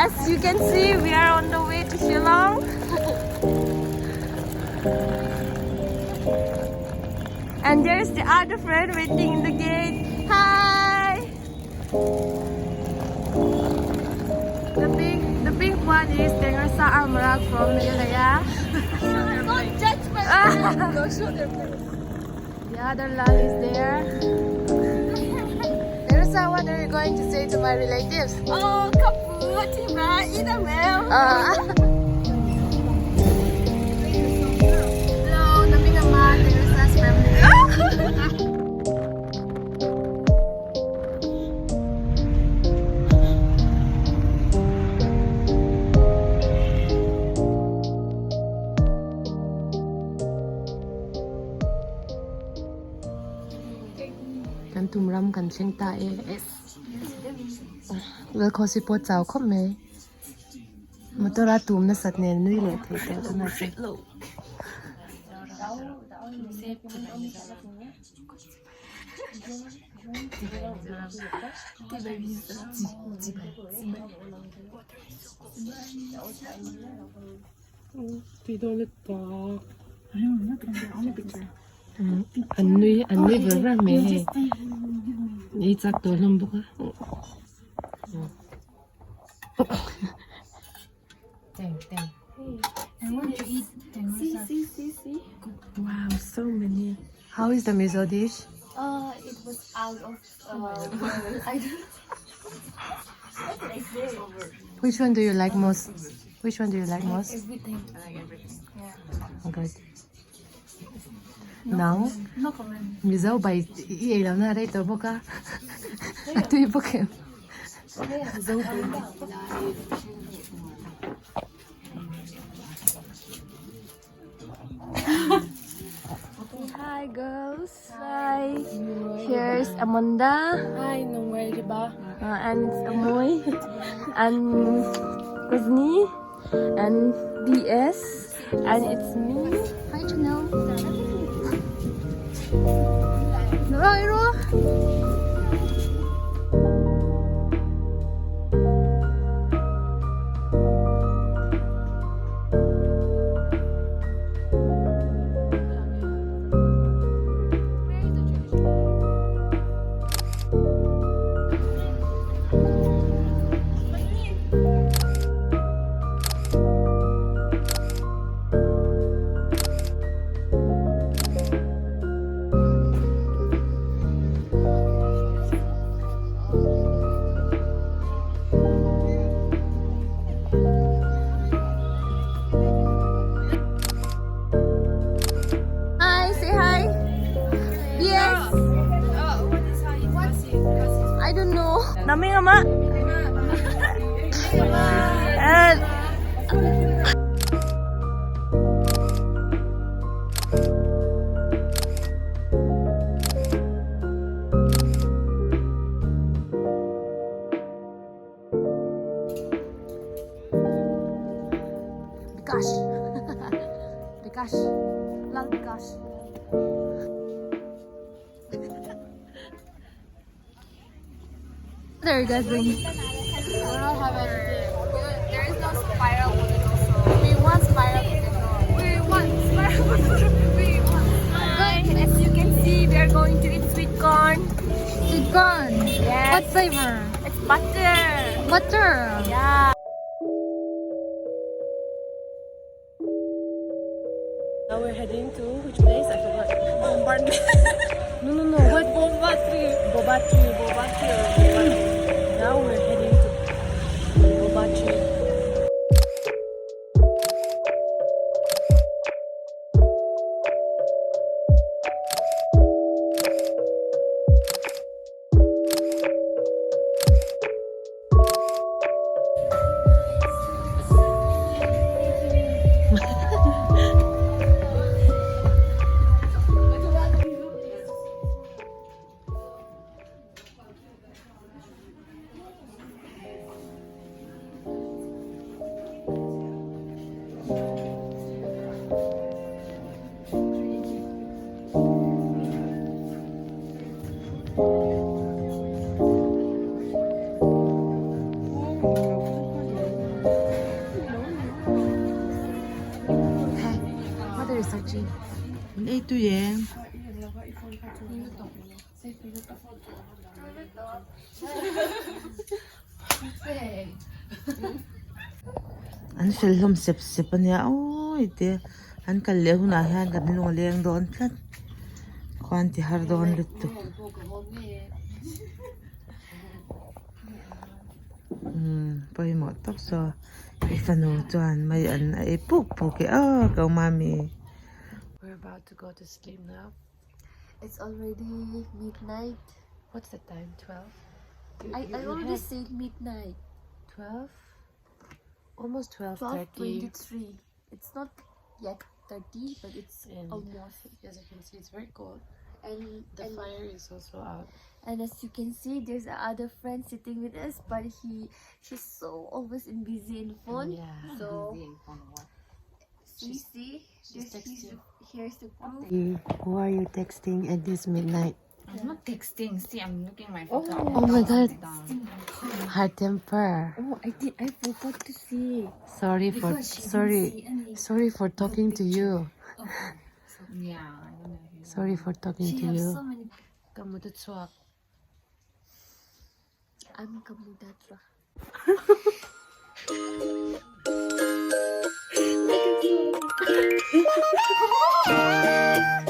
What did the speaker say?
As you can see, we are on the way to Shillong. And there's the other friend waiting in the gate. Hi! The big one is Tengrasa Amrak from Meghalaya. Don't judge my Don't show their face. The other love is there. Tengrasa, what are you going to say to my relatives? Oh, kaput, diba? Inamel. Hello, Nami naman, Tengrasa's family. Kan tumram kan cheng ta e le ko si po chao khom me motora tum na sat ne nui le the te na se anh nuôi vừa ra mẹ đi chắc tôi không bốc á. I want to eat. See. Wow, so many. How is the mizo dish? It was out of. I don't know. What did I say? Which one do you like most? Which one do you like most? Everything. I like everything. Yeah. Good. Now, No comment. mizo bay ý làm na đây tôi bốc á. Tôi bốc em. Hi girls. Hi. Here's Amanda. Hi, nung where diba? And it's Amoy. And Kuzni. And BS. And it's me. Hi, Janelle. Rồi. Hi, say hi. Yes. What is hi? What's it? I don't know. Nami nga ma. And Bikash. Bikash. Lal Bikash. What are you guys doing? We don't have everything. There is no spiral potato, so we want spiral potato. We want spiral potato. We want. As you can see, we are going to eat sweet corn. Sweet corn. Yes. What flavor? It's butter. Butter. Yeah. Now we're heading to which place? I forgot. Bombardment. No. What? Bobatri. Now we're heading to Bobatri. An film sip sip ania oi te an kal le huna hian kan nu leng don thlat kwan ti har don lut tu poi mo tok so ifanu chuan mai an ai puk puk e ka mami. We're about to go to sleep now. It's already midnight. What's the time? 12? I already said midnight. 12? Almost 12:30. 12:23. It's not yet 30, but it's And almost. as you can see, it's very cold. And The fire is also out. And as you can see, there's another friend sitting with us, but she's so always busy in phone. Yeah. So She's texting. here's the proof. Who are you texting at this midnight? I'm not texting. See, I'm looking at my phone. Oh my god. High temper. I forgot to see. Sorry for talking to you. Yeah, I don't know. Sorry for talking to you. So many. Kamuto swak. I'm Kamudatra. Look at you.